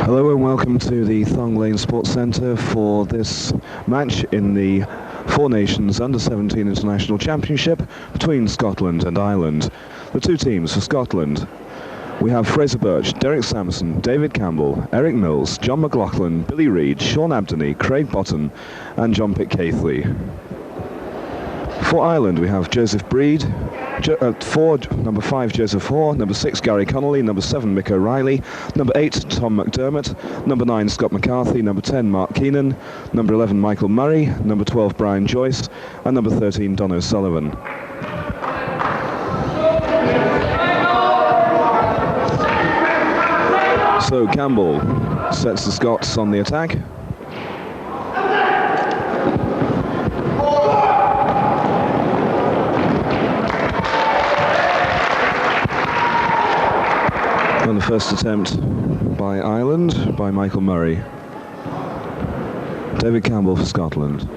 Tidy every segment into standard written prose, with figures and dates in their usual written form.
Hello and welcome to the Thong Lane Sports Centre for this match in the Four Nations Under-17 International Championship between Scotland and Ireland. The two teams for Scotland. We have Fraser Birch, Derek Sampson, David Campbell, Eric Mills, John McLaughlin, Billy Reid, Sean Abdeney, Craig Botton and John Pitcaithley. For Ireland we have Joseph Breed, number 5 Joseph Hoare, number 6 Gary Connolly, number 7 Mick O'Reilly, number 8 Tom McDermott, number 9 Scott McCarthy, number 10 Mark Keenan, number 11 Michael Murray, number 12 Brian Joyce and number 13 Don O'Sullivan. So Campbell sets the Scots on the attack. And the first attempt by Ireland, by Michael Murray. David Campbell for Scotland.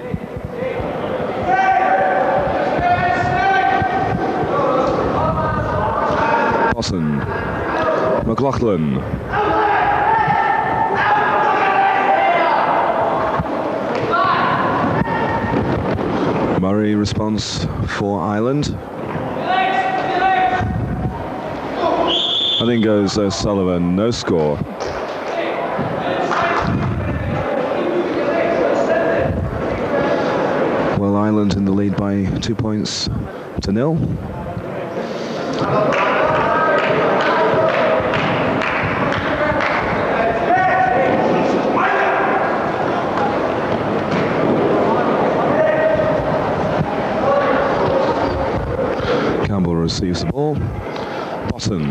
Bosson. McLaughlin. Murray response for Ireland. And in goes O'Sullivan, no score. Well, Ireland in the lead by 2-0. Campbell receives the ball. Boston.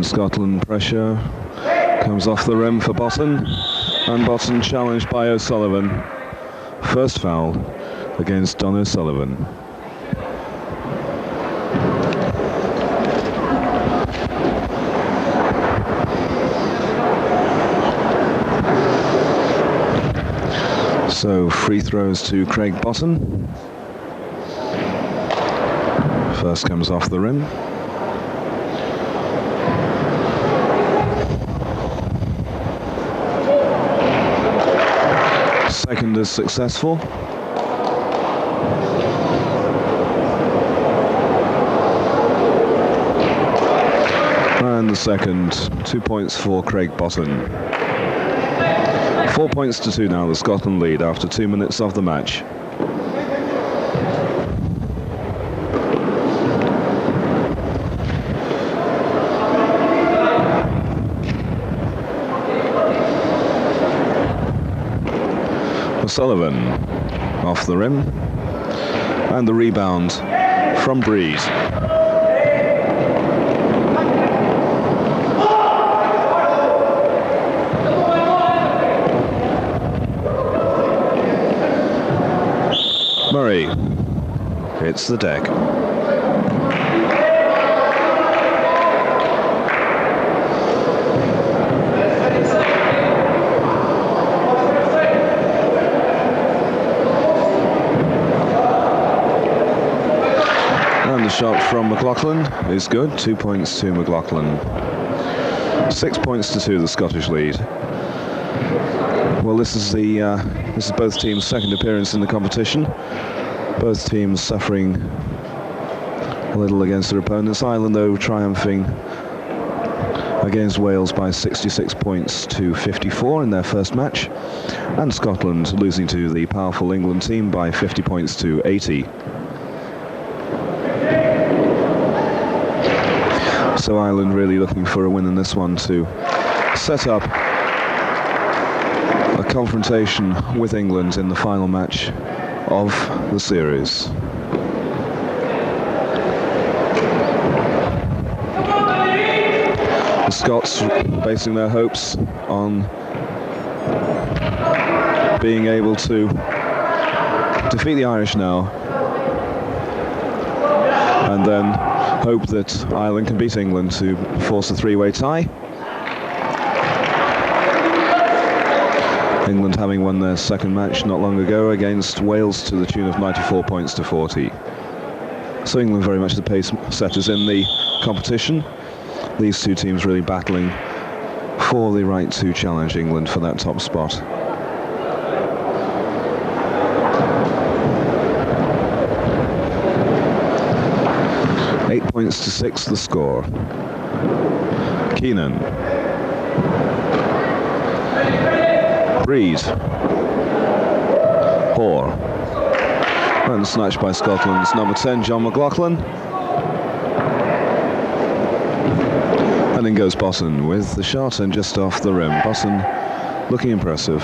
Scotland pressure comes off the rim for Botton, and Botton challenged by O'Sullivan. First foul against Don O'Sullivan. So free throws to Craig Botton. First comes off the rim. Second is successful. And the second, 2 points for Craig Botton. 4 points to 2 now, the Scotland lead after 2 minutes of the match. O'Sullivan off the rim, and the rebound from Breed. Murray hits the deck. Shot from McLaughlin is good. 2 points to McLaughlin. 6 points to 2, the Scottish lead. Well, this is both teams' second appearance in the competition. Both teams suffering a little against their opponents. Ireland, though, triumphing against Wales by 66 points to 54 in their first match, and Scotland losing to the powerful England team by 50 points to 80. So Ireland really looking for a win in this one to set up a confrontation with England in the final match of the series. The Scots basing their hopes on being able to defeat the Irish now, and then hope that Ireland can beat England to force a three-way tie. England having won their second match not long ago against Wales to the tune of 94 points to 40. So England very much the pace setters in the competition. These two teams really battling for the right to challenge England for that top spot. Eight points to 6 the score. Keenan. Breed. Hoare. And snatched by Scotland's number 10, John McLaughlin. And in goes Bosson with the shot and just off the rim. Bosson looking impressive.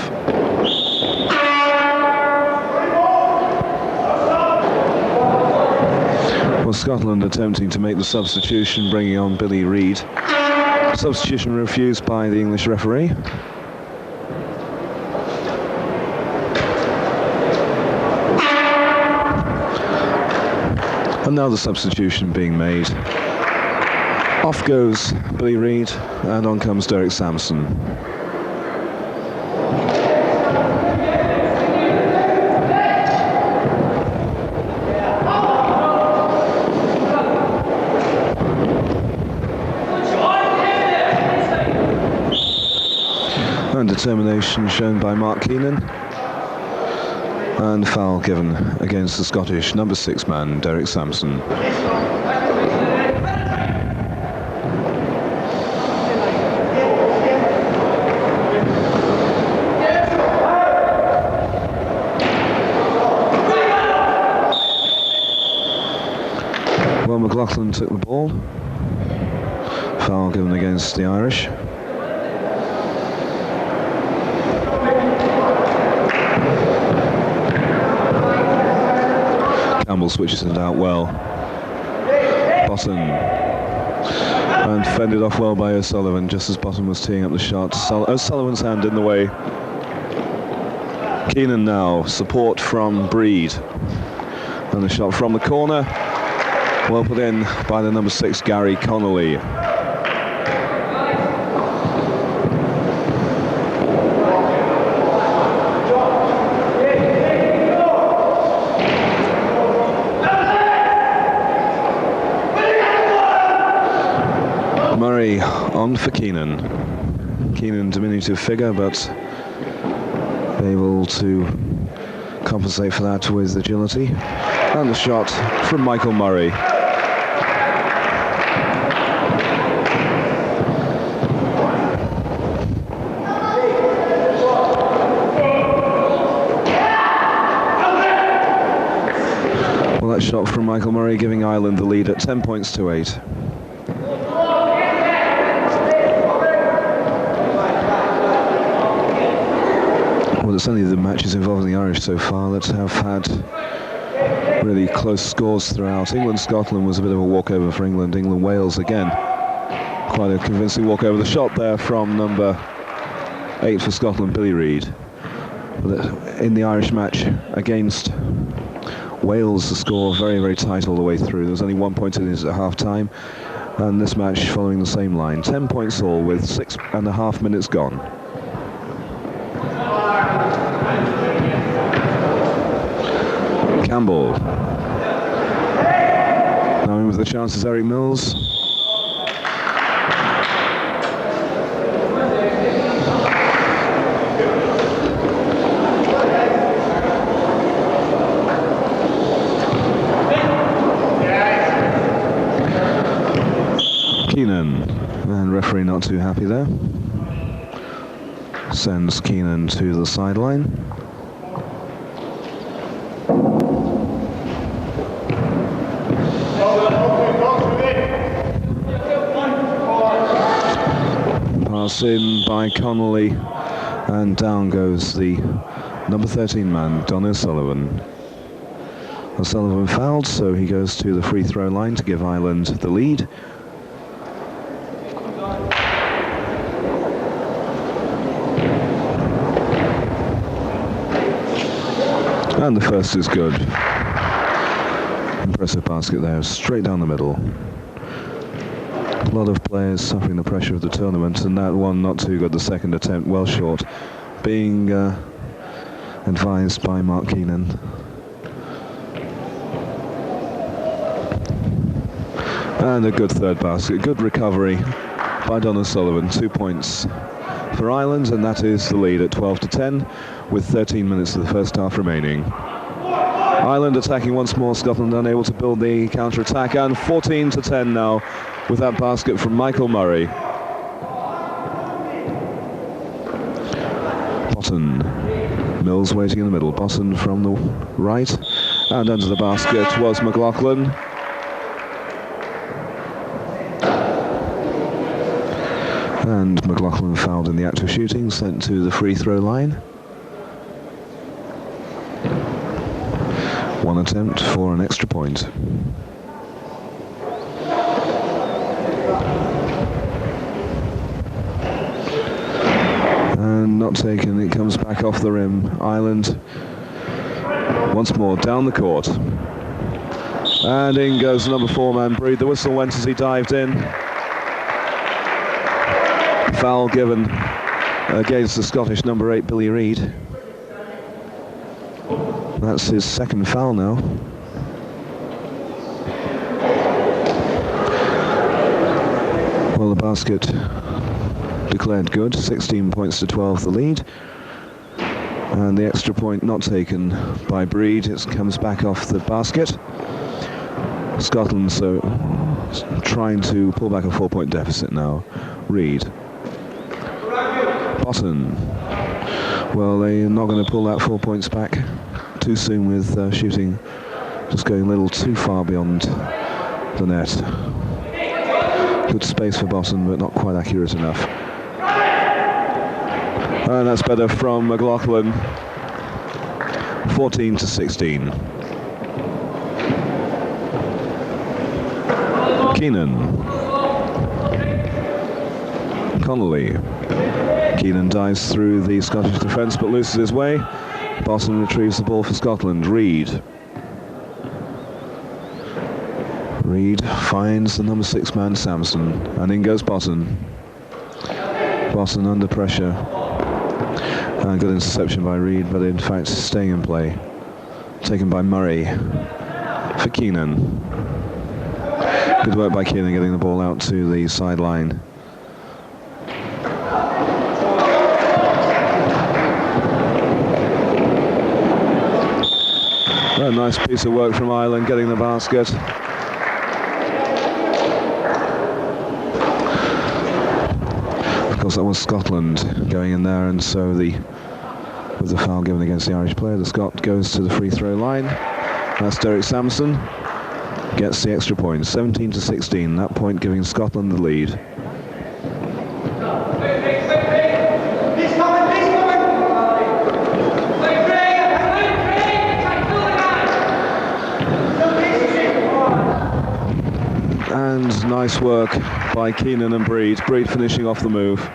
Well, Scotland attempting to make the substitution, bringing on Billy Reid. Substitution refused by the English referee. And now the substitution being made. Off goes Billy Reid, and on comes Derek Sampson. And determination shown by Mark Keenan. And foul given against the Scottish number 6 man, Derek Sampson. Well, McLaughlin took the ball. Foul given against the Irish. Campbell switches it out well. Bosson. And fended off well by O'Sullivan just as Bosson was teeing up the shot. O'Sullivan's hand in the way. Keenan now, support from Breed. And the shot from the corner. Well put in by the number 6, Gary Connolly. Murray on for Keenan. Keenan, diminutive figure, but able to compensate for that with agility. And the shot from Michael Murray. Well, that shot from Michael Murray giving Ireland the lead at 10 points to 8. Well, it's only the matches involving the Irish so far that have had really close scores throughout. England-Scotland was a bit of a walkover for England. England-Wales again. Quite a convincing walkover. The shot there from number 8 for Scotland, Billy Reid. In the Irish match against Wales, the score very, very tight all the way through. There was only 1 point in it at half-time. And this match following the same line. 10 points all with 6.5 minutes gone. Campbell. Now in with the chances, Eric Mills. Keenan, and referee not too happy there. Sends Keenan to the sideline. Pass in by Connolly, and down goes the number 13 man, Don O'Sullivan. O'Sullivan fouled, so he goes to the free throw line to give Ireland the lead. And the first is good. Impressive basket there, straight down the middle. A lot of players suffering the pressure of the tournament, and that one not too good, the second attempt, well short. Being advised by Mark Keenan. And a good third basket, good recovery by Donald Sullivan. 2 points for Ireland, and that is the lead at 12-10 with 13 minutes of the first half remaining. Ireland attacking once more, Scotland unable to build the counter-attack, and 14-10 now with that basket from Michael Murray. Botton, Mills waiting in the middle, Botton from the right, and under the basket was McLaughlin. And McLaughlin fouled in the act of shooting, sent to the free throw line. One attempt for an extra point. And not taken, it comes back off the rim. Ireland once more down the court. And in goes the number 4 man, Breed. The whistle went as he dived in. Foul given against the Scottish number 8, Billy Reid. That's his second foul now. Well, the basket declared good, 16 points to 12 the lead. And the extra point not taken by Breed. It comes back off the basket. Scotland so trying to pull back a 4-point deficit now. Reid. Botton. Well, they're not going to pull that 4 points back too soon with shooting just going a little too far beyond the net. Good space for Botton, but not quite accurate enough. And that's better from McLaughlin. 14-16. Keenan. Connolly. Keenan dives through the Scottish defence but loses his way. Botton retrieves the ball for Scotland. Reid. Reid finds the number 6 man, Sampson, and in goes Botton. Botton under pressure. And good interception by Reid, but in fact staying in play. Taken by Murray for Keenan. Good work by Keenan getting the ball out to the sideline. A nice piece of work from Ireland getting the basket. Of course that was Scotland going in there, and so with the foul given against the Irish player, the Scot goes to the free throw line. That's Derek Sampson, gets the extra point, 17-16, that point giving Scotland the lead. And nice work by Keenan and Breed. Breed finishing off the move,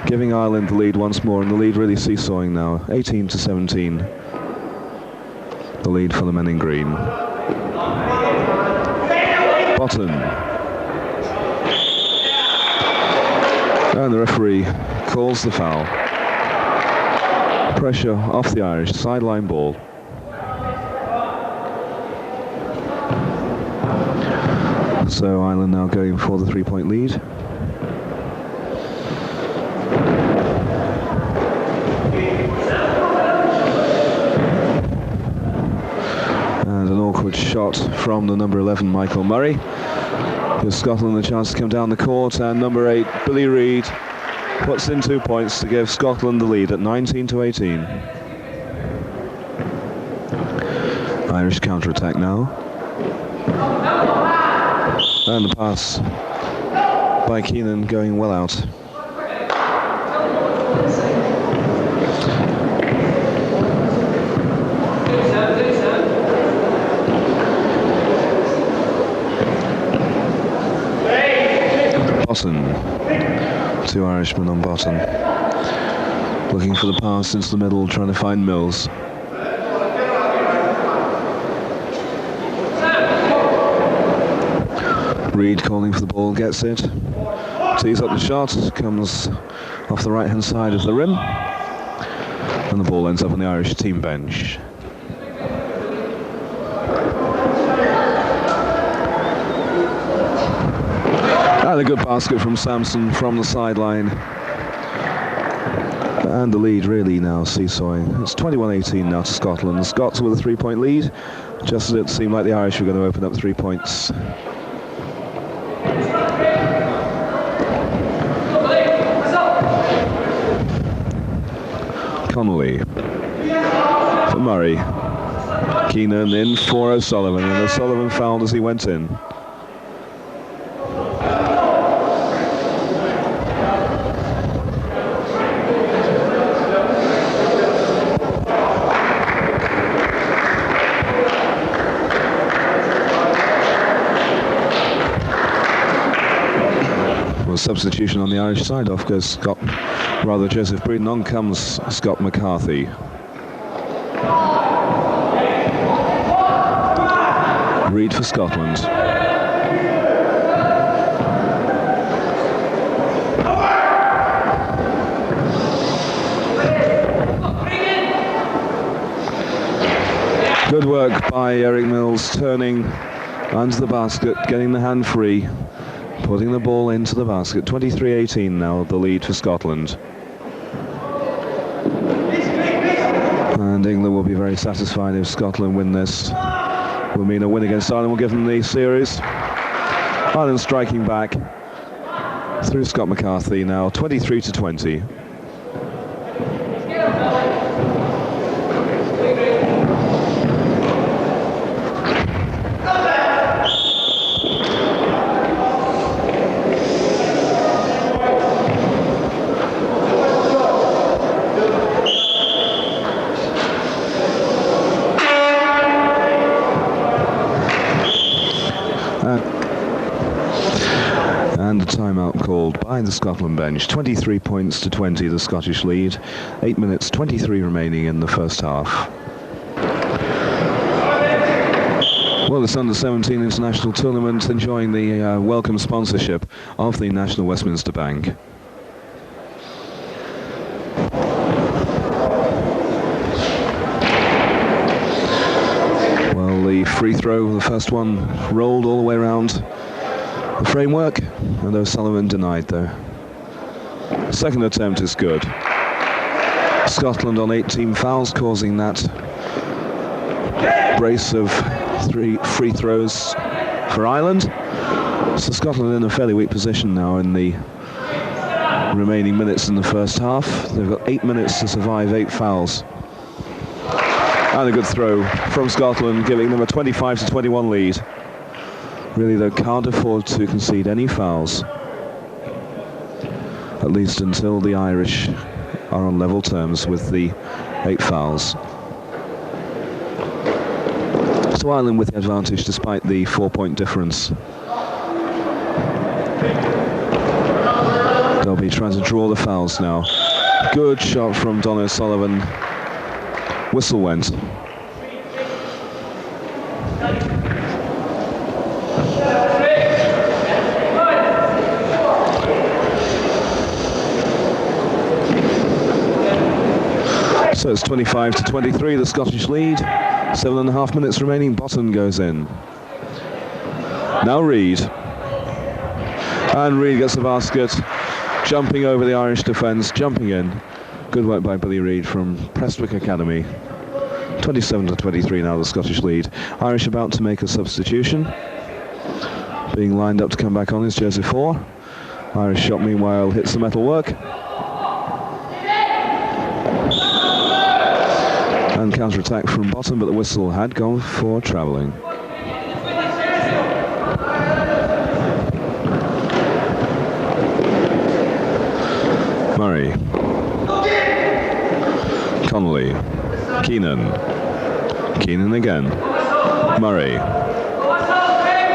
giving Ireland the lead once more, and the lead really seesawing now, 18-17. The lead for the men in green. Botton. And the referee calls the foul. Pressure off the Irish, sideline ball. So Ireland now going for the 3-point lead. And an awkward shot from the number 11, Michael Murray. Gives Scotland the chance to come down the court, and number 8, Billy Reid, puts in 2 points to give Scotland the lead at 19-18. Irish counter-attack now. And the pass by Keenan going well out. Botton. 2 Irishmen on Botton. Looking for the pass into the middle, trying to find Mills. Reed calling for the ball, gets it. Tees up the shot, comes off the right-hand side of the rim. And the ball ends up on the Irish team bench. And a good basket from Sampson from the sideline. And the lead really now seesawing. It's 21-18 now to Scotland. The Scots with a 3-point lead, just as it seemed like the Irish were going to open up 3 points. Connolly for Murray. Keenan in for O'Sullivan, and O'Sullivan fouled as he went in. Well, substitution on the Irish side. Off goes Joseph Breeden. On comes Scott McCarthy. Reed for Scotland. Good work by Eric Mills, turning under the basket, getting the hand free, putting the ball into the basket. 23-18 now, the lead for Scotland. And England will be very satisfied if Scotland win this. Will mean a win against Ireland will give them the series. Ireland striking back through Scott McCarthy now, 23-20. And a timeout called by the Scotland bench. 23 points to 20, the Scottish lead. 8 minutes 23 remaining in the first half. Well, this under-17 international tournament enjoying the welcome sponsorship of the National Westminster Bank. Well, the free throw, the first one, rolled all the way around the framework, and O'Sullivan denied though. Second attempt is good. Scotland on 18 fouls, causing that brace of 3 free throws for Ireland. So Scotland in a fairly weak position now in the remaining minutes in the first half. They've got 8 minutes to survive 8 fouls. And a good throw from Scotland, giving them a 25-21 lead. Really, they can't afford to concede any fouls, at least until the Irish are on level terms with the 8 fouls. So Ireland with the advantage despite the 4-point difference. They'll be trying to draw the fouls now. Good shot from Don O'Sullivan. Whistle went. So it's 25-23, the Scottish lead. 7.5 minutes remaining. Botton goes in. Now Reed. And Reed gets the basket, jumping over the Irish defence, jumping in. Good work by Billy Reed from Prestwick Academy. 27-23 now, the Scottish lead. Irish about to make a substitution. Being lined up to come back on is Joseph Hoare. Irish shot meanwhile hits the metal work. And counter-attack from Bottom, but the whistle had gone for travelling. Murray. Connolly. Keenan. Keenan again. Murray.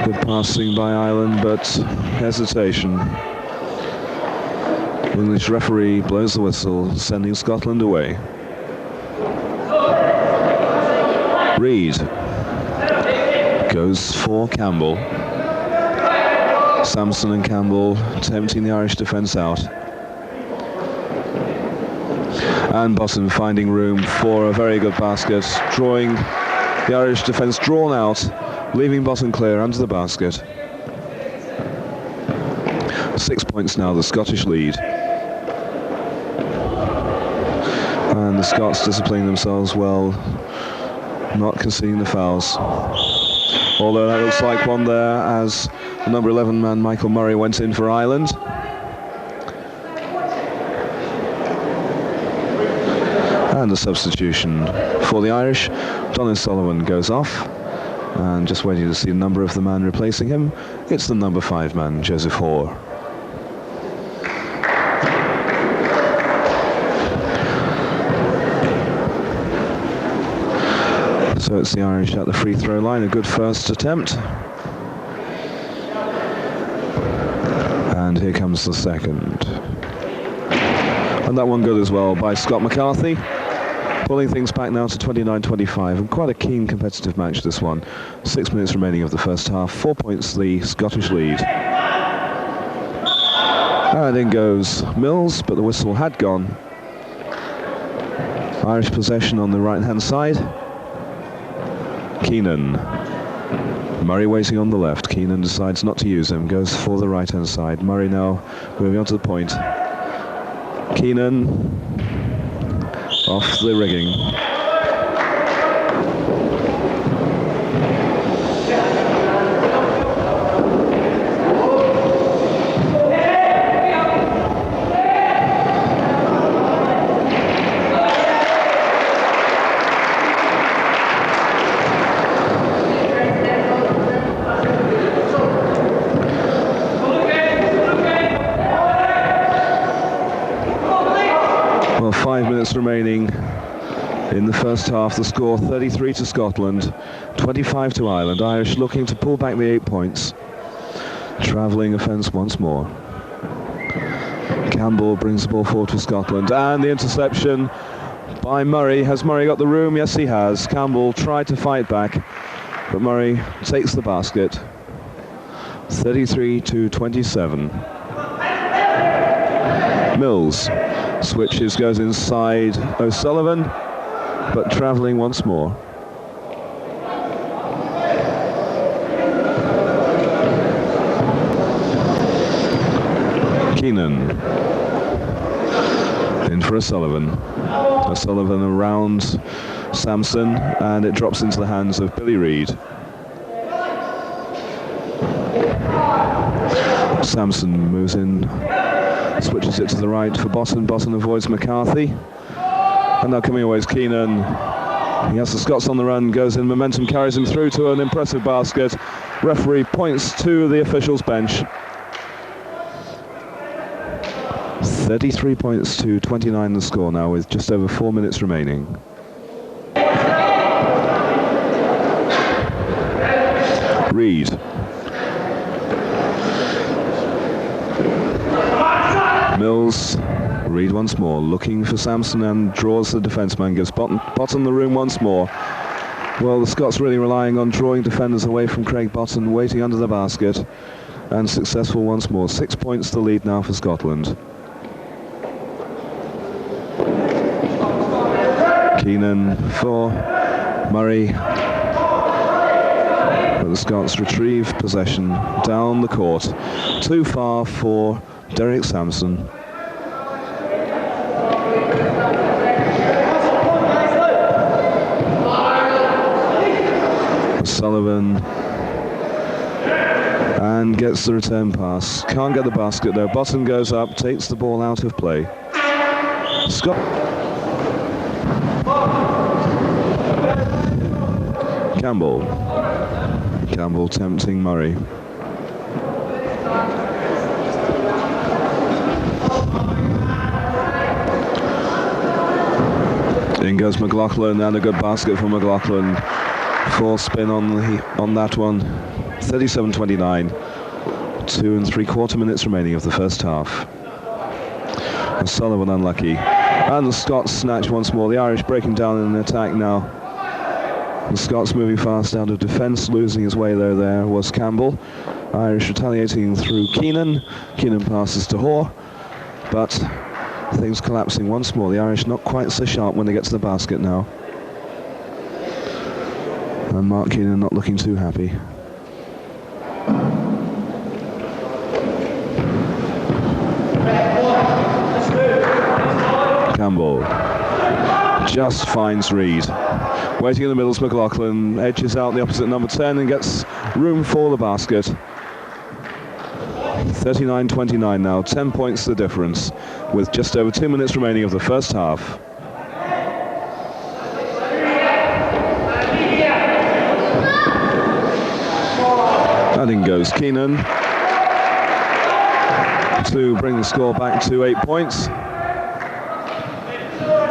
Good passing by Ireland, but hesitation. English referee blows the whistle, sending Scotland away. Reed goes for Campbell. Sampson and Campbell tempting the Irish defence out. And Boston finding room for a very good basket, drawing the Irish defence drawn out, leaving Boston clear under the basket. 6 points now, the Scottish lead. And the Scots disciplining themselves well, not conceding the fouls. Although that looks like one there as the number 11 man Michael Murray went in for Ireland. And a substitution for the Irish. Donald Sullivan goes off, and just waiting to see the number of the man replacing him. It's the number 5 man, Joseph Hoare. So it's the Irish at the free throw line, a good first attempt. And here comes the second. And that one good as well by Scott McCarthy. Pulling things back now to 29-25, and quite a keen competitive match this one. 6 minutes remaining of the first half, 4 points the Scottish lead. And in goes Mills, but the whistle had gone. Irish possession on the right hand side. Keenan. Murray waiting on the left. Keenan decides not to use him, goes for the right hand side. Murray now moving on to the point. Keenan off the rigging. Well, 5 minutes remaining in the first half. The score 33 to Scotland, 25 to Ireland. Irish looking to pull back the 8 points. Travelling offence once more. Campbell brings the ball forward for Scotland, and the interception by Murray. Has Murray got the room? Yes, he has. Campbell tried to fight back, but Murray takes the basket. 33 to 27. Mills switches, goes inside O'Sullivan, but travelling once more. Keenan in for O'Sullivan. O'Sullivan around Sampson, and it drops into the hands of Billy Reid. Sampson moves in, switches it to the right for Boston. Boston avoids McCarthy. And now coming away is Keenan. He has the Scots on the run, goes in, momentum carries him through to an impressive basket. Referee points to the officials' bench. 33 points to 29 the score now, with just over 4 minutes remaining. Reid. Mills. Reid once more, looking for Sampson, and draws the defenceman, gives Botton the room once more. Well, the Scots really relying on drawing defenders away from Craig Botton, waiting under the basket, and successful once more. 6 points the lead now for Scotland. Keenan for Murray, but the Scots retrieve possession down the court. Too far for Derek Sampson. Sullivan, and gets the return pass. Can't get the basket though. Botton goes up, takes the ball out of play. Scott. Campbell tempting Murray. In goes McLaughlin, and a good basket for McLaughlin. Full spin on that one. 37-29. 2 3/4 minutes remaining of the first half. And Sullivan unlucky. And the Scots snatch once more. The Irish breaking down in an attack now. The Scots moving fast out of defence, losing his way there was Campbell. Irish retaliating through Keenan. Keenan passes to Hoare, but things collapsing once more. The Irish not quite so sharp when they get to the basket now. And Mark Keenan not looking too happy. Campbell just finds Reed. Waiting in the middle is McLaughlin, edges out the opposite number 10 and gets room for the basket. 39-29 now, 10 points the difference, with just over 2 minutes remaining of the first half. And in goes Keenan to bring the score back to 8 points.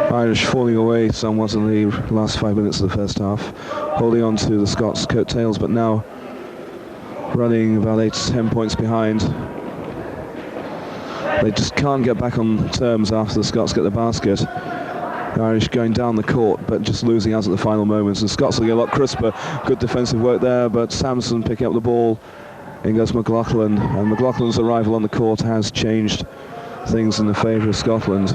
Irish falling away somewhat in the last 5 minutes of the first half, holding on to the Scots' coattails, but now running about 8 to 10 points behind. They just can't get back on terms after the Scots get the basket. The Irish going down the court, but just losing out at the final moments. The Scots looking a lot crisper. Good defensive work there, but Samson picking up the ball. In goes McLaughlin, and McLaughlin's arrival on the court has changed things in the favour of Scotland.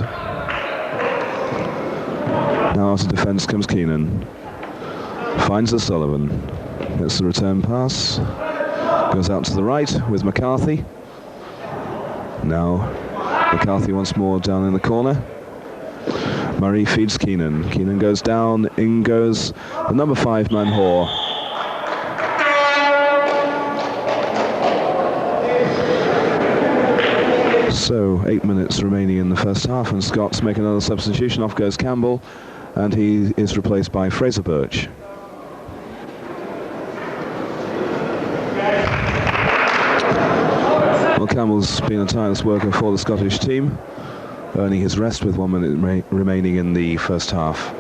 Now out of defence comes Keenan. Finds O'Sullivan. Gets the return pass. Goes out to the right with McCarthy. Now McCarthy once more down in the corner. Murray feeds Keenan. Keenan goes down. In goes the number 5 man Hoare. So 8 minutes remaining in the first half, and Scots make another substitution. Off goes Campbell, and he is replaced by Fraser Birch. Well, Campbell's been a tireless worker for the Scottish team, earning his rest with 1 minute remaining in the first half.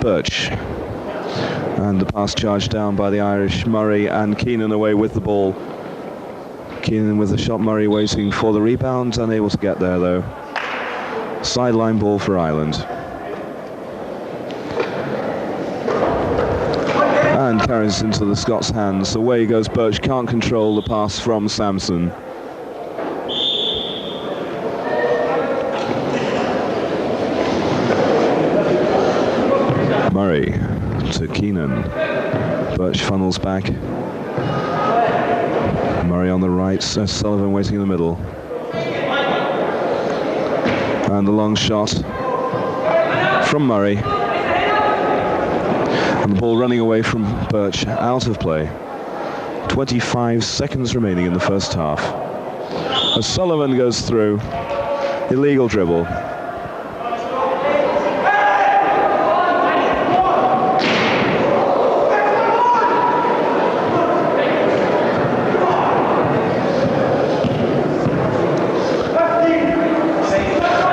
Birch, and the pass charged down by the Irish. Murray and Keenan away with the ball. Keenan with the shot, Murray waiting for the rebound, unable to get there though. Sideline ball for Ireland. And carries into the Scots' hands. Away goes Birch, can't control the pass from Samson. Murray to Keenan. Birch funnels back. Murray on the right, Sullivan waiting in the middle. And the long shot from Murray. And the ball running away from Birch, out of play. 25 seconds remaining in the first half. As Sullivan goes through, illegal dribble.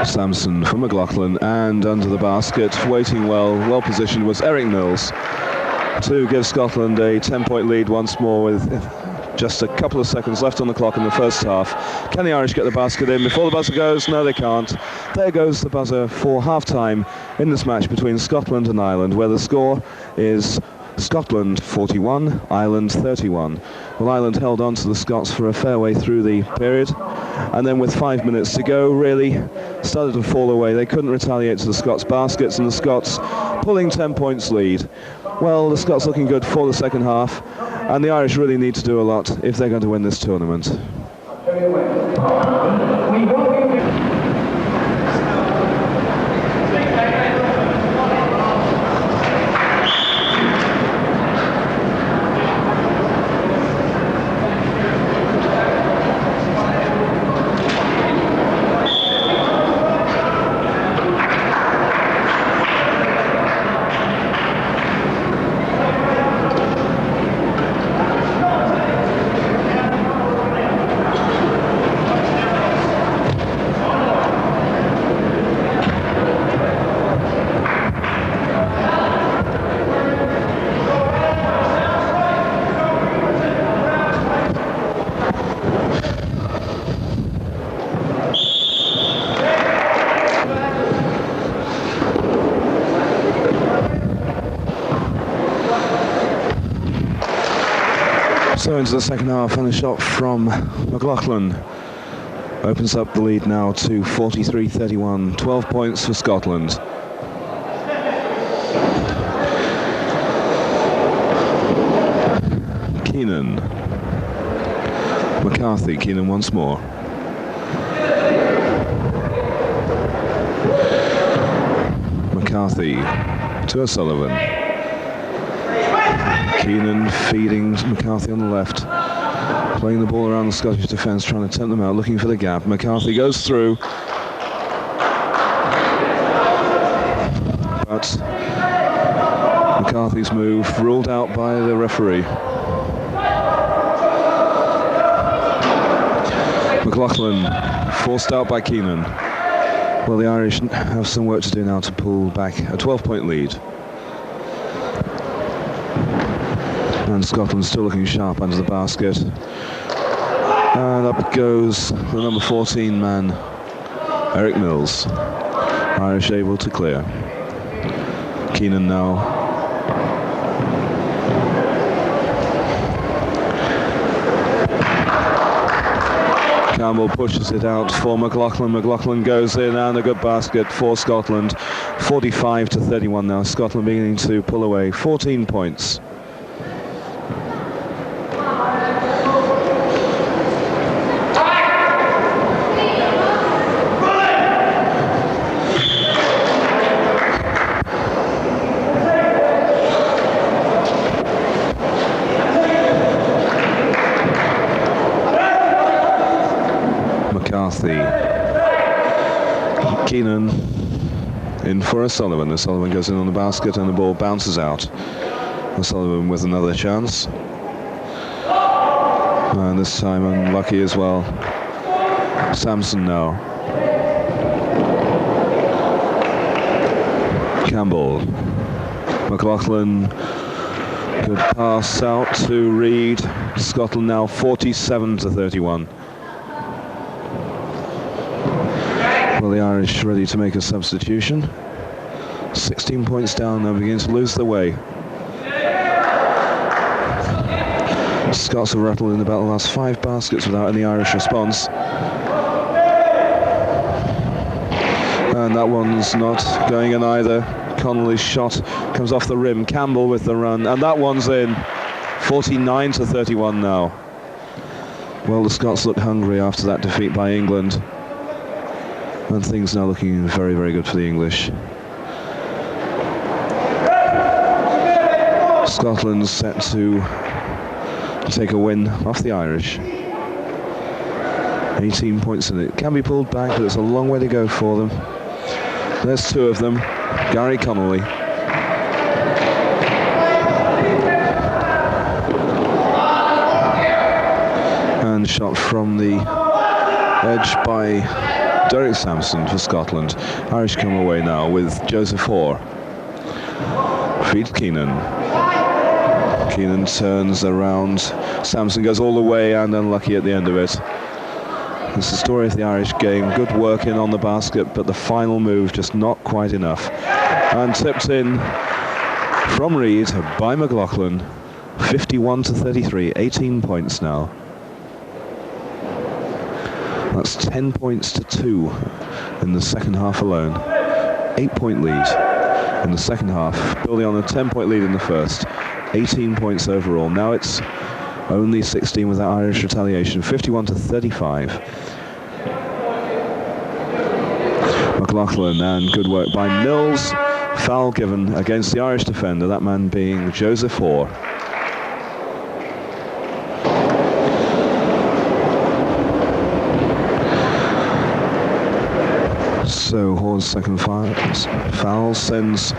Samson from McLaughlin, and under the basket, waiting well positioned, was Eric Mills to give Scotland a 10-point lead once more with just a couple of seconds left on the clock in the first half. Can the Irish get the basket in before the buzzer goes? No, they can't. There goes the buzzer for half-time in this match between Scotland and Ireland, where the score is Scotland 41, Ireland 31. Well, Ireland held on to the Scots for a fair way through the period, and then with 5 minutes to go, really started to fall away. They couldn't retaliate to the Scots' baskets, and the Scots pulling 10 points lead. Well, the Scots looking good for the second half, and the Irish really need to do a lot if they're going to win this tournament. So into the second half, and a shot from McLaughlin opens up the lead now to 43-31, 12 points for Scotland. Keenan, McCarthy, Keenan once more. McCarthy to O'Sullivan. Keenan feeding McCarthy on the left, playing the ball around the Scottish defence, trying to tempt them out, looking for the gap. McCarthy goes through, but McCarthy's move ruled out by the referee. McLaughlin forced out by Keenan. Well, the Irish have some work to do now to pull back a 12-point lead. And Scotland still looking sharp under the basket. And up goes the number 14 man, Eric Mills. Irish able to clear. Keenan now. Campbell pushes it out for McLaughlin. McLaughlin goes in, and a good basket for Scotland. 45-31 now. Scotland beginning to pull away. 14 points. Keenan in for O'Sullivan. O'Sullivan goes in on the basket and the ball bounces out. O'Sullivan with another chance. And this time unlucky as well. Sampson now. Campbell. McLaughlin. Good pass out to Reid. Scotland now 47-31. Well, the Irish ready to make a substitution. 16 points down, now begin to lose their way. Scots have rattled in about the last 5 baskets without any Irish response. And that one's not going in either. Connolly's shot comes off the rim. Campbell with the run, and that one's in. 49-31 now. Well, the Scots look hungry after that defeat by England. And things now looking very, very good for the English. Scotland's set to take a win off the Irish. 18 points in it. Can be pulled back, but it's a long way to go for them. There's 2 of them. Gary Connolly. And shot from the edge by Derek Sampson for Scotland. Irish come away now with Joseph Hoare. Feeds Keenan. Keenan turns around. Sampson goes all the way and unlucky at the end of it. It's the story of the Irish game. Good work in on the basket, but the final move just not quite enough. And tipped in from Reid by McLaughlin. 51-33, 18 points now. That's 10 points to 2 in the second half alone. 8-point lead in the second half, building on a 10-point lead in the first. 18 points overall. Now it's only 16 with that Irish retaliation. 51-35. McLaughlin, and good work by Mills. Foul given against the Irish defender, that man being Joseph Hoare. So Hoare's second foul sends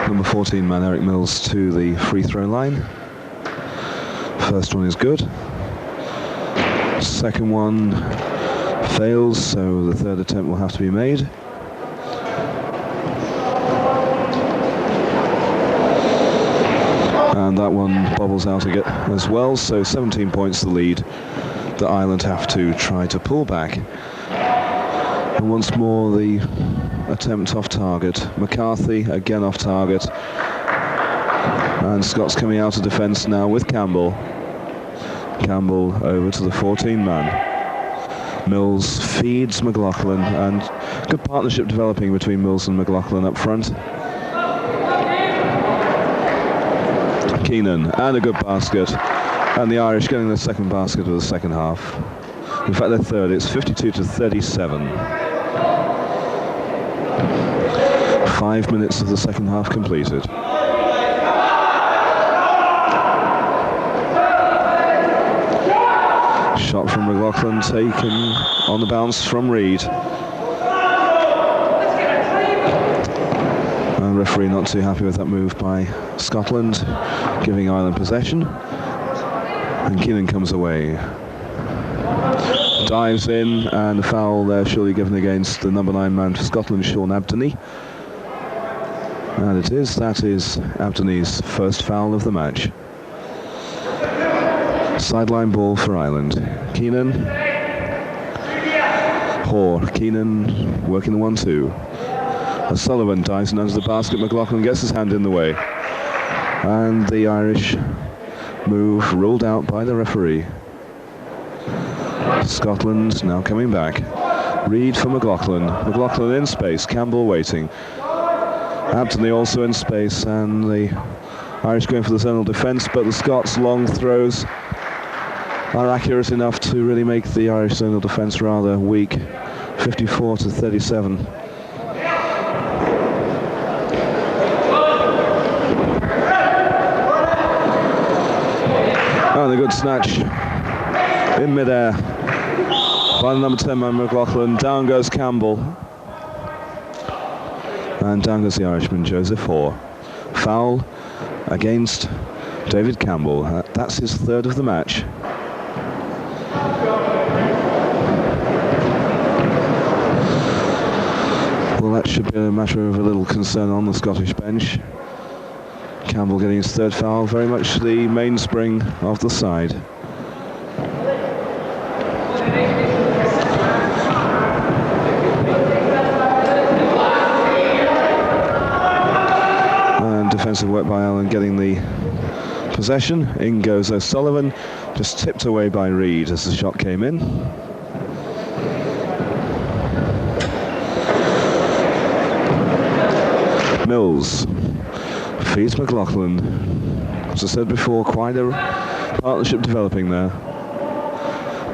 number 14 man Eric Mills to the free throw line. First one is good. Second one fails, so the third attempt will have to be made. And that one bobbles out again as well, so 17 points the lead that Ireland have to try to pull back. And once more the attempt off target. McCarthy again off target. And Scott's coming out of defence now with Campbell. Campbell over to the 14-man. Mills feeds McLaughlin, and good partnership developing between Mills and McLaughlin up front. Keenan, and a good basket, and the Irish getting their second basket of the second half. In fact, their third. It's 52-37. 5 minutes of the second half completed. Shot from McLaughlin taken on the bounce from Reid. And the referee not too happy with that move by Scotland, giving Ireland possession. And Keenan comes away. Dives in, and a foul there surely given against the number 9 man for Scotland, Sean Abdony. And that is Abdony's first foul of the match. Sideline ball for Ireland. Keenan. Hoare. Keenan working the 1-2. O'Sullivan dives in under the basket. McLaughlin gets his hand in the way. And the Irish move ruled out by the referee. Scotland now coming back. Reid for McLaughlin. McLaughlin in space. Campbell waiting. Abdony also in space, and the Irish going for the zonal defence, but the Scots' long throws are accurate enough to really make the Irish zonal defence rather weak. 54-37. And a good snatch in midair by the number 10 man McLaughlin. Down goes Campbell. And down goes the Irishman, Joseph Hoare. Foul against David Campbell. That's his third of the match. Well, that should be a matter of a little concern on the Scottish bench. Campbell getting his third foul, very much the mainspring of the side. Defensive work by Ireland getting the possession. In goes O'Sullivan, just tipped away by Reid as the shot came in. Mills feeds McLaughlin. As I said before, quite a partnership developing there.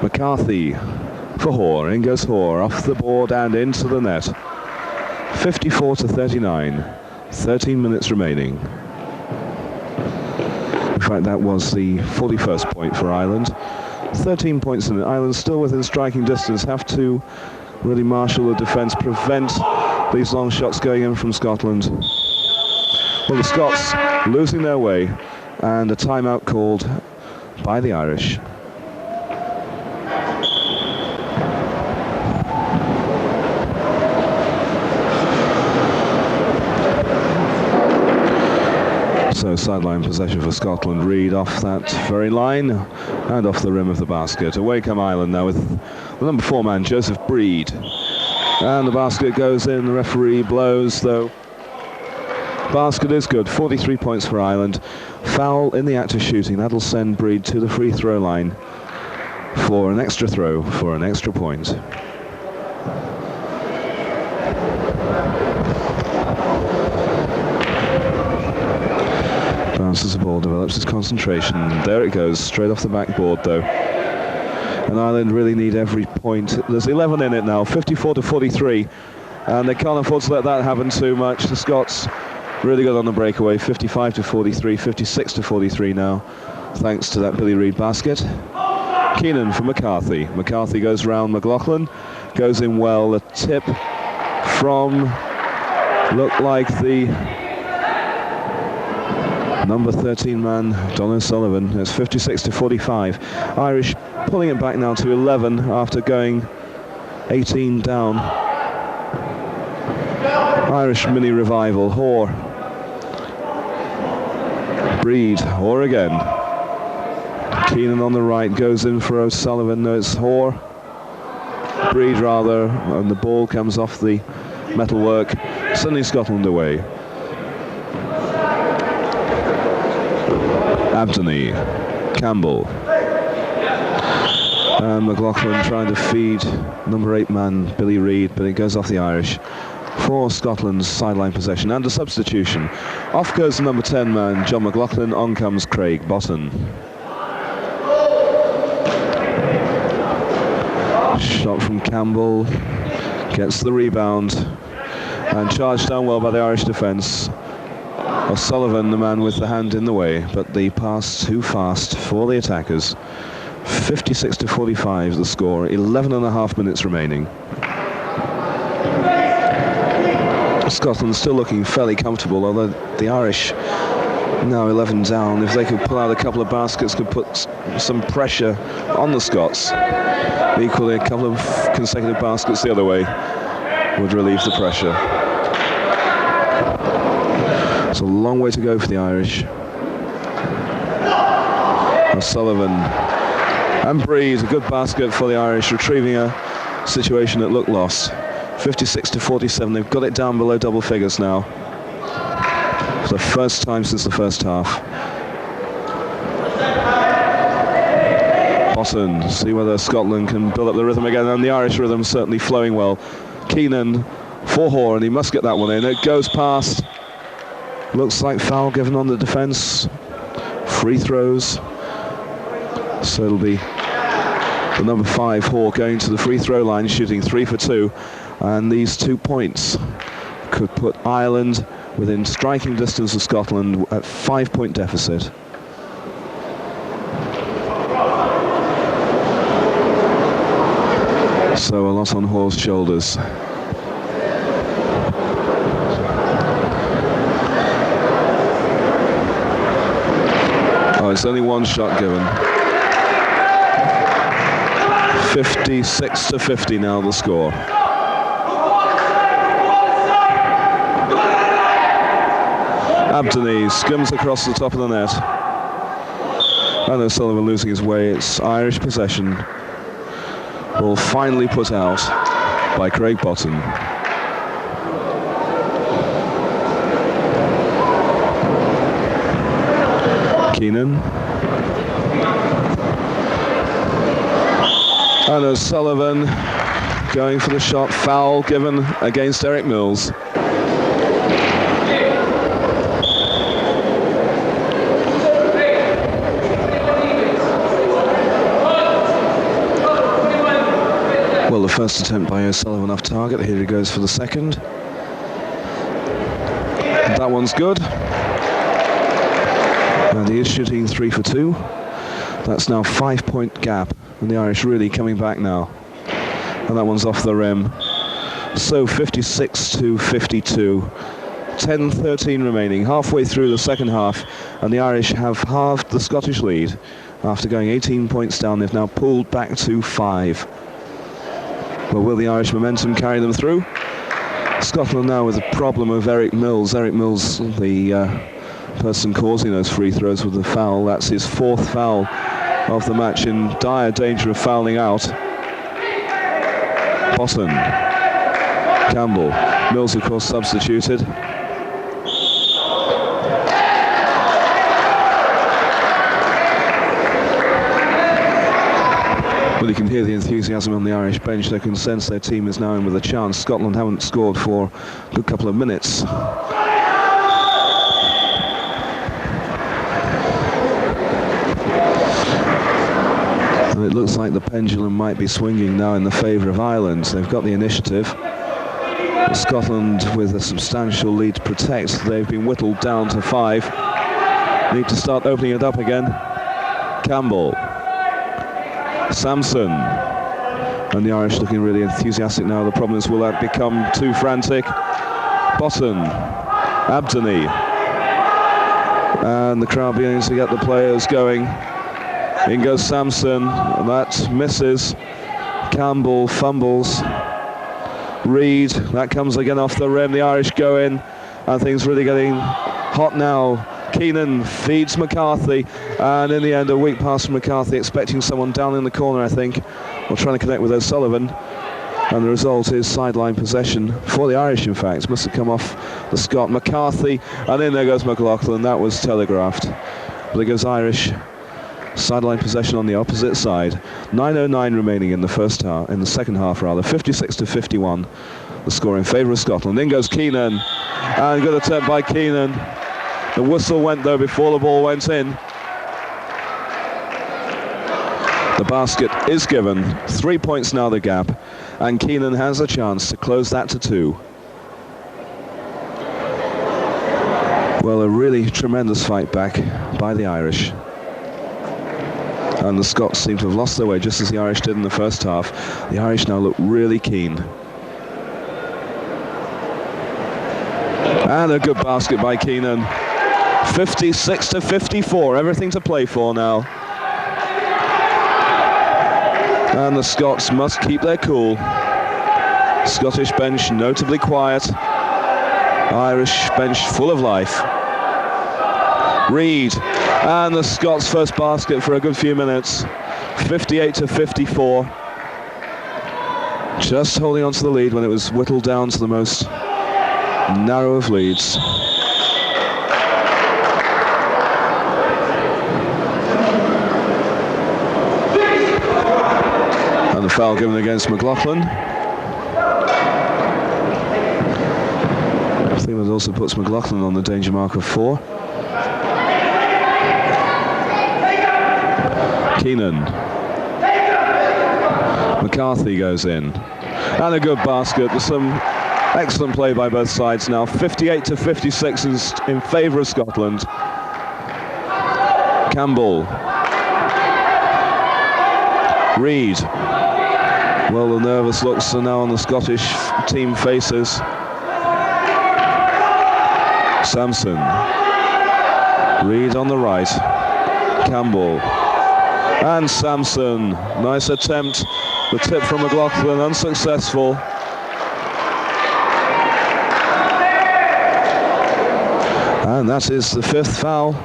McCarthy for Hoare. In goes Hoare, off the board and into the net. 54-39. 13 minutes remaining. In fact, that was the 41st point for Ireland. 13 points in it. Ireland still within striking distance, have to really marshal the defence, prevent these long shots going in from Scotland. Well, the Scots losing their way, and a timeout called by the Irish. So sideline possession for Scotland. Reid off that very line and off the rim of the basket. Away come Ireland now with the number 4 man, Joseph Breed. And the basket goes in. The referee blows, though. Basket is good. 43 points for Ireland. Foul in the act of shooting. That'll send Breed to the free throw line for an extra throw, for an extra point. Bounces the ball, develops his concentration. There it goes, straight off the backboard though. And Ireland really need every point. There's 11 in it now, 54-43. And they can't afford to let that happen too much. The Scots really got on the breakaway, 55-43, 56-43 now, thanks to that Billy Reid basket. Keenan for McCarthy. McCarthy goes round McLaughlin, goes in well. A tip from, looked like the number 13 man, Don O'Sullivan. It's 56-45. Irish pulling it back now to 11 after going 18 down. Irish mini revival. Hoare. Breed. Hoare again. Keenan on the right goes in for O'Sullivan. No, it's Hoare. Breed rather, and the ball comes off the metalwork, sending Scotland away. Abdony. Campbell. And McLaughlin trying to feed number 8 man Billy Reid, but it goes off the Irish for Scotland's sideline possession. And a substitution. Off goes the number 10 man John McLaughlin, on comes Craig Botton. Shot from Campbell, gets the rebound and charged down well by the Irish defence. O'Sullivan, the man with the hand in the way, but the pass too fast for the attackers. 56-45 the score, 11.5 minutes remaining. Scotland still looking fairly comfortable, although the Irish now 11 down. If they could pull out a couple of baskets, could put some pressure on the Scots. Equally, a couple of consecutive baskets the other way would relieve the pressure. It's a long way to go for the Irish. O'Sullivan and Breed, a good basket for the Irish, retrieving a situation that looked lost. 56-47, they've got it down below double figures now. For the first time since the first half. Botton, see whether Scotland can build up the rhythm again, and the Irish rhythm certainly flowing well. Keenan for Hoare, and he must get that one in. It goes past. Looks like foul given on the defence. Free throws. So it'll be the number 5 Hoare going to the free throw line, shooting 3 for 2. And these 2 points could put Ireland within striking distance of Scotland at 5-point deficit. So a lot on Hoare's shoulders. Oh, it's only one shot given. 56-50 now the score. Abdoney skims across the top of the net. And O'Sullivan losing his way. It's Irish possession. Ball finally put out by Craig Botton. Keenan. And O'Sullivan going for the shot. Foul given against Eric Mills. Well, the first attempt by O'Sullivan off target. Here he goes for the second. That one's good. And he is shooting 3 for 2. That's now 5-point gap. And the Irish really coming back now. And that one's off the rim. So 56-52. 10-13 remaining. Halfway through the second half. And the Irish have halved the Scottish lead. After going 18 points down, they've now pulled back to 5. Well, will the Irish momentum carry them through? Scotland now with the problem of Eric Mills. Eric Mills, the person causing those free throws with the foul. That's his 4th foul of the match, in dire danger of fouling out. Botton. Campbell. Mills, of course, substituted. Well, you can hear the enthusiasm on the Irish bench. They can sense their team is now in with a chance. Scotland haven't scored for a good couple of minutes. And it looks like the pendulum might be swinging now in the favour of Ireland. They've got the initiative. But Scotland with a substantial lead to protect. They've been whittled down to 5. Need to start opening it up again. Campbell. Sampson. And the Irish looking really enthusiastic now. The problem is, will that become too frantic? Botton. Abdoney. And the crowd beginning to get the players going. In goes Sampson, and that misses. Campbell fumbles. Reid, that comes again off the rim. The Irish go in, and things really getting hot now. Keenan feeds McCarthy, and in the end a weak pass from McCarthy, expecting someone down in the corner, I think, or trying to connect with O'Sullivan, and the result is sideline possession for the Irish. In fact, must have come off the Scot. McCarthy, and in there goes McLaughlin. That was telegraphed, but it goes Irish Sideline possession on the opposite side. 9:09 remaining in the second half rather. 56-51. The score in favour of Scotland. In goes Keenan, and good attempt by Keenan. The whistle went though before the ball went in. The basket is given. 3 points now the gap, and Keenan has a chance to close that to 2. Well, a really tremendous fight back by the Irish. And the Scots seem to have lost their way just as the Irish did in the first half. The Irish now look really keen. And a good basket by Keenan. 56-54, everything to play for now. And the Scots must keep their cool. Scottish bench notably quiet. Irish bench full of life. Reid, and the Scots' first basket for a good few minutes. 58-54. Just holding on to the lead when it was whittled down to the most narrow of leads. And the foul given against McLaughlin. I think that also puts McLaughlin on the danger mark of 4. Keenan. McCarthy goes in. And a good basket. There's some excellent play by both sides now. 58-56 in favour of Scotland. Campbell. Reid. Well, the nervous looks are now on the Scottish team faces. Sampson. Reid on the right. Campbell. And Sampson. Nice attempt. The tip from McLaughlin unsuccessful. And that is the 5th foul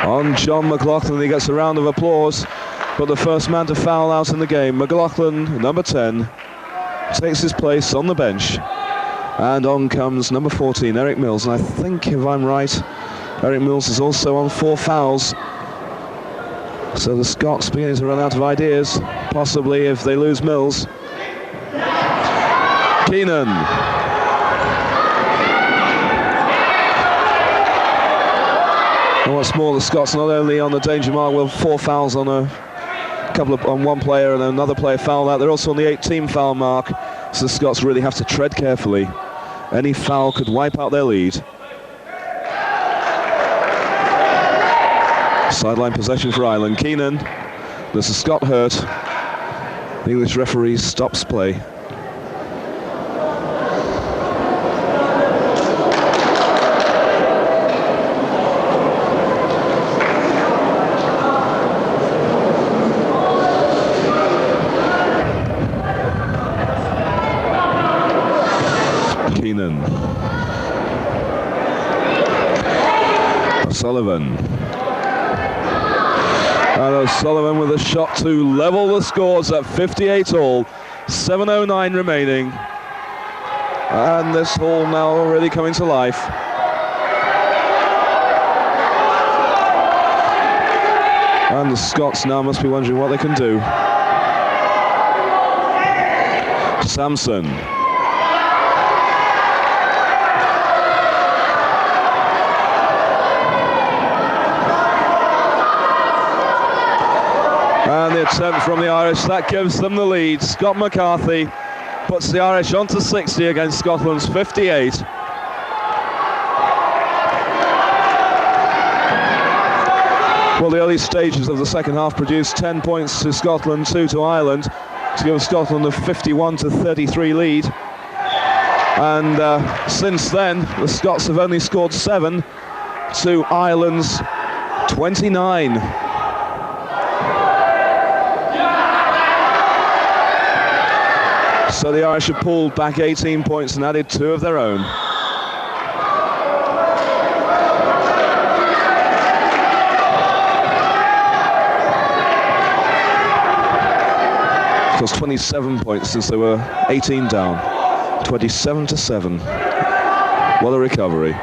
on John McLaughlin. He gets a round of applause, but the first man to foul out in the game, McLaughlin, number 10, takes his place on the bench. And on comes number 14, Eric Mills. And I think, if I'm right, Eric Mills is also on 4 fouls. So the Scots beginning to run out of ideas, possibly if they lose Mills. Keenan. And what's more, the Scots not only on the danger mark with 4 fouls on on one player and another player fouled out, they're also on the 8-team foul mark. So the Scots really have to tread carefully. Any foul could wipe out their lead. Sideline possession for Ireland. Keenan. There's a Scot hurt. The English referee stops play. Keenan. O'Sullivan. And O'Sullivan with a shot to level the scores at 58 all. 7:09 remaining. And this hall now really coming to life. And the Scots now must be wondering what they can do. Sampson. And the attempt from the Irish, that gives them the lead. Scott McCarthy puts the Irish onto 60 against Scotland's 58. Well, the early stages of the second half produced 10 points to Scotland, 2 to Ireland, to give Scotland a 51-33 lead. And since then, the Scots have only scored 7 to Ireland's 29. So the Irish have pulled back 18 points and added 2 of their own. It was 27 points since they were 18 down. 27-7. What a recovery.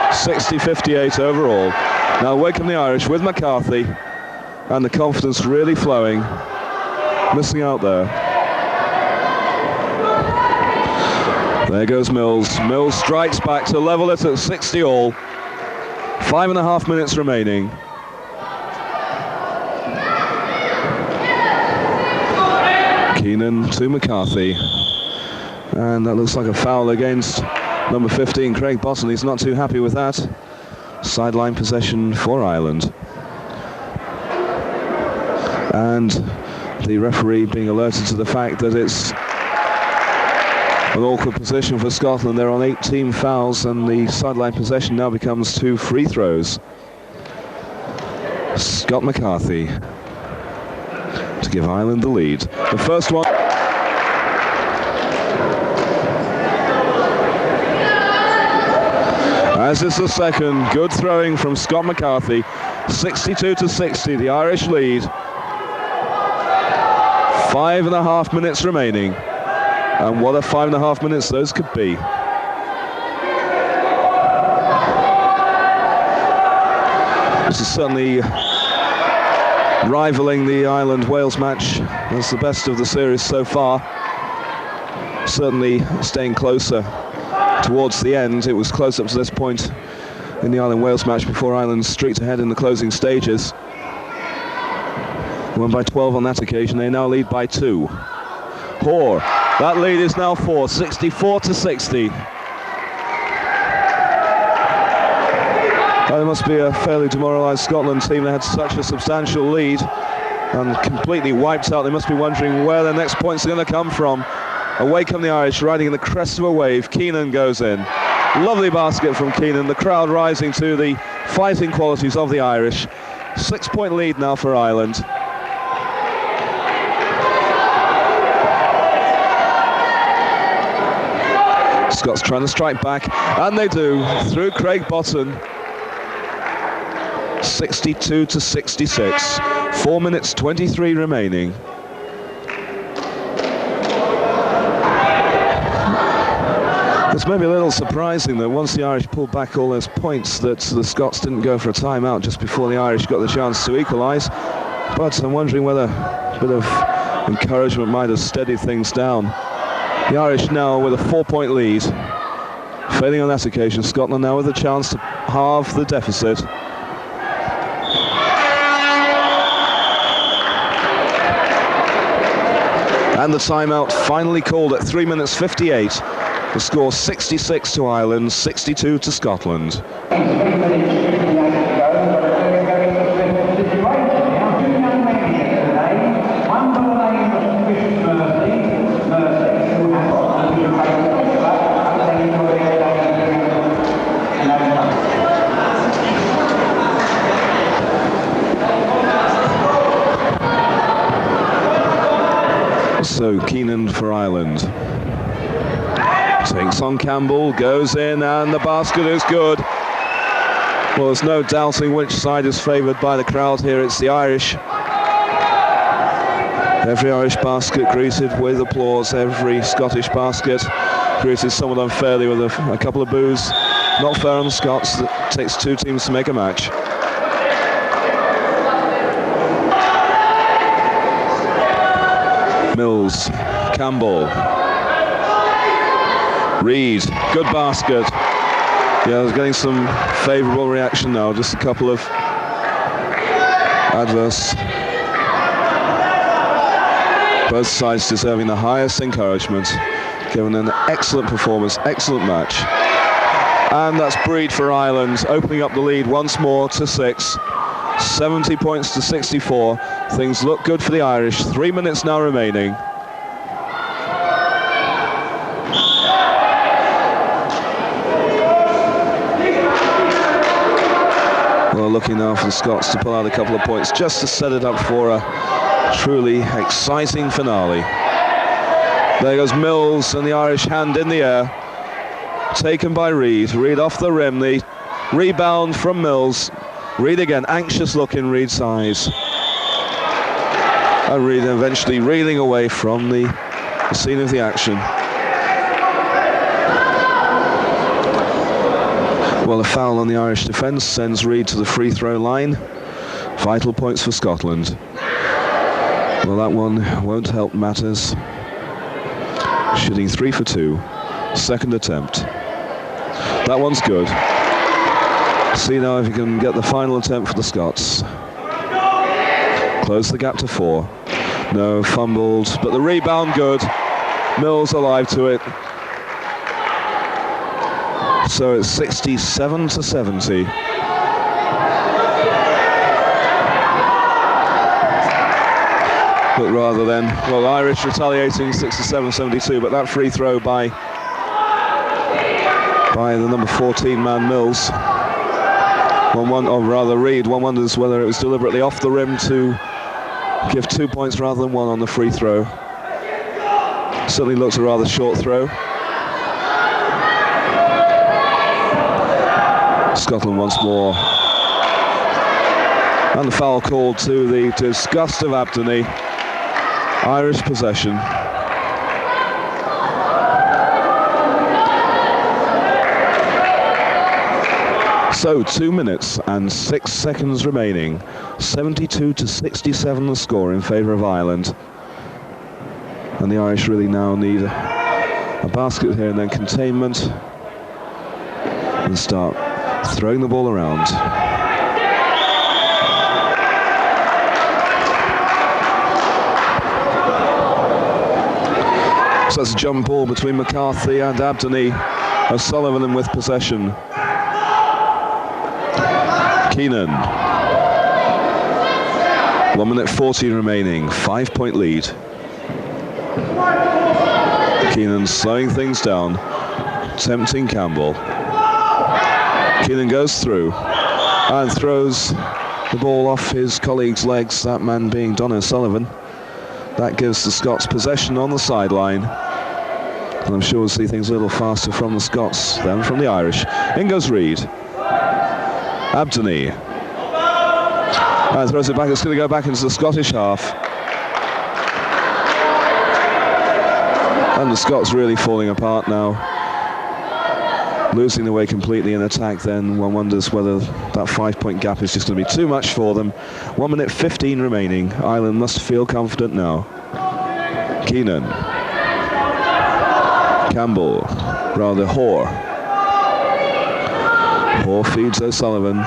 60-58 overall. Now away come the Irish with McCarthy, and the confidence really flowing. Missing out there. There goes Mills. Mills strikes back to level it at 60 all. 5.5 minutes remaining. Keenan to McCarthy. And that looks like a foul against number 15, Craig Botton. He's not too happy with that. Sideline possession for Ireland. And the referee being alerted to the fact that it's an awkward position for Scotland. They're on 18 fouls, and the sideline possession now becomes 2 free throws. Scott McCarthy to give Ireland the lead. The first one. As is the second. Good throwing from Scott McCarthy. 62-60, the Irish lead. 5.5 minutes remaining. And what a 5.5 minutes those could be. This is certainly rivaling the Ireland-Wales match as the best of the series so far. Certainly staying closer towards the end. It was close up to this point in the Ireland-Wales match before Ireland streaked ahead in the closing stages. Won by 12 on that occasion. They now lead by 2. Hoare. That lead is now 4, 64-60. That must be a fairly demoralised Scotland team. They had such a substantial lead and completely wiped out. They must be wondering where their next points are going to come from. Away come the Irish, riding in the crest of a wave. Keenan goes in. Lovely basket from Keenan. The crowd rising to the fighting qualities of the Irish. 6-point lead now for Ireland. Scots trying to strike back, and they do, through Craig Botton. 62-66. 4 minutes 23 remaining. It's maybe a little surprising that once the Irish pulled back all those points that the Scots didn't go for a timeout just before the Irish got the chance to equalise. But I'm wondering whether a bit of encouragement might have steadied things down. The Irish now with a 4-point lead. Failing on that occasion, Scotland now with a chance to halve the deficit. And the timeout finally called at 3 minutes 58. The score 66 to Ireland, 62 to Scotland. So Keenan for Ireland. Takes on Campbell, goes in, and the basket is good. Well, there's no doubting which side is favoured by the crowd here. It's the Irish. Every Irish basket greeted with applause. Every Scottish basket greeted somewhat unfairly with a couple of boos. Not fair on the Scots. It takes 2 teams to make a match. Mills, Campbell, Reid, good basket. Yeah, there's getting some favourable reaction now, just a couple of adverse. Both sides deserving the highest encouragement, given an excellent performance, excellent match. And that's Breed for Ireland, opening up the lead once more to 6. 70 points to 64. Things look good for the Irish. 3 minutes now remaining. Well, looking now for the Scots to pull out a couple of points just to set it up for a truly exciting finale. There goes Mills, and the Irish hand in the air. Taken by Reid. Reid off the rim. The rebound from Mills. Reid again, anxious look in Reid's eyes. And Reid eventually reeling away from the scene of the action. Well, Well, a foul on the Irish defence sends Reid to the free throw line. Vital points for Scotland. Well, that one won't help matters. Shooting 3 for 2. Second attempt. That one's good. See now if you can get the final attempt for the Scots. Close the gap to 4. No, fumbled, but the rebound good. Mills alive to it. So it's 67 to 70. But rather than, well, Irish retaliating 67-72, but that free throw by the number 14 man Mills. Or rather Reid, one wonders whether it was deliberately off the rim to give 2 points rather than 1 on the free throw. Certainly looks a rather short throw. Scotland once more. And the foul called to the disgust of Abdony. Irish possession. So 2 minutes and 6 seconds remaining. 72 to 67 the score in favour of Ireland. And the Irish really now need a basket here and then containment. And start throwing the ball around. So that's a jump ball between McCarthy and Abdony. O'Sullivan with possession. Keenan. 1 minute 14 remaining. 5-point lead. Keenan slowing things down. Tempting Campbell. Keenan goes through and throws the ball off his colleague's legs, that man being Don O'Sullivan. That gives the Scots possession on the sideline. And I'm sure we'll see things a little faster from the Scots than from the Irish. In goes Reid. Abdony. And throws it back. It's going to go back into the Scottish half. And the Scots really falling apart now. Losing the way completely in attack, then one wonders whether that 5-point gap is just going to be too much for them. 1 minute 15 remaining. Ireland must feel confident now. Keenan. Campbell. Rather Hoare. Hoare feeds O'Sullivan.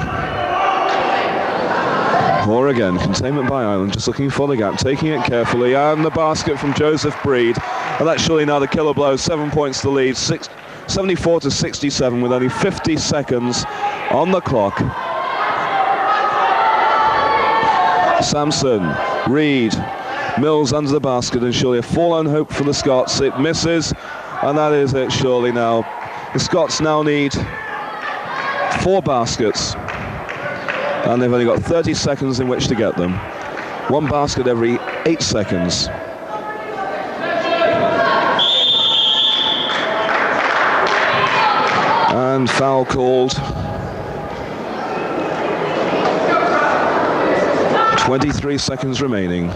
Hoare again. Containment by Ireland. Just looking for the gap. Taking it carefully. And the basket from Joseph Breed. And that's surely now the killer blow. 7 points to lead. 74 to 67 with only 50 seconds on the clock. Sampson, Reid, Mills under the basket, and surely a forlorn hope for the Scots. It misses, and that is it surely now. The Scots now need 4 baskets, and they've only got 30 seconds in which to get them. 1 basket every 8 seconds. And foul called. 23 seconds remaining.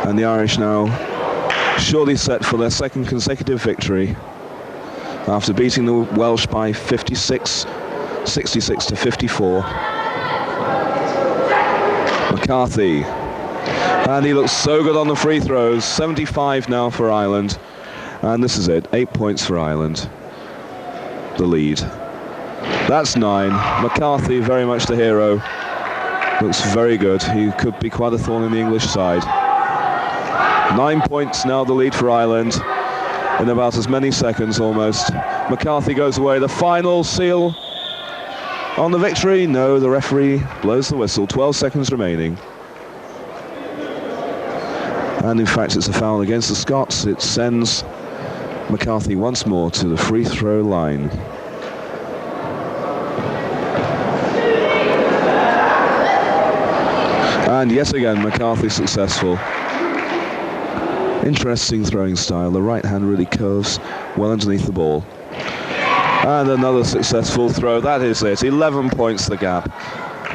And the Irish now surely set for their second consecutive victory after beating the Welsh by 66 to 54. McCarthy. And he looks so good on the free throws. 75 now for Ireland. And this is it. 8 points for Ireland. The lead. That's 9. McCarthy very much the hero. Looks very good. He could be quite a thorn in the English side. 9 points now the lead for Ireland in about as many seconds almost. McCarthy goes away. The final seal on the victory. No, the referee blows the whistle. 12 seconds remaining. And in fact it's a foul against the Scots. It sends McCarthy once more to the free throw line. And yet again McCarthy successful. Interesting throwing style. The right hand really curves well underneath the ball. And another successful throw. That is it. 11 points the gap.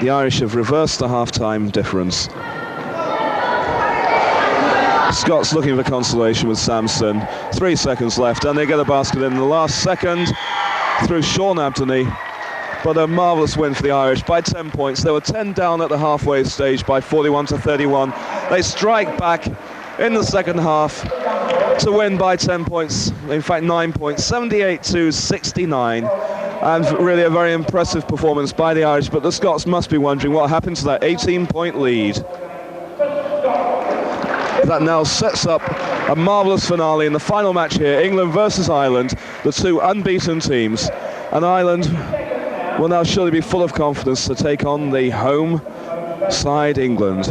The Irish have reversed the half-time difference. Scots looking for consolation with Sampson. 3 seconds left, and they get a basket in the last second through Sean Abdony. but a marvellous win for the Irish by 10 points. They were 10 down at the halfway stage by 41-31. They strike back in the second half to win by 10 points, in fact 9 points, 78-69. And really a very impressive performance by the Irish, but the Scots must be wondering what happened to that 18-point lead. That now sets up a marvellous finale in the final match here, England versus Ireland, the two unbeaten teams. And Ireland will now surely be full of confidence to take on the home side, England.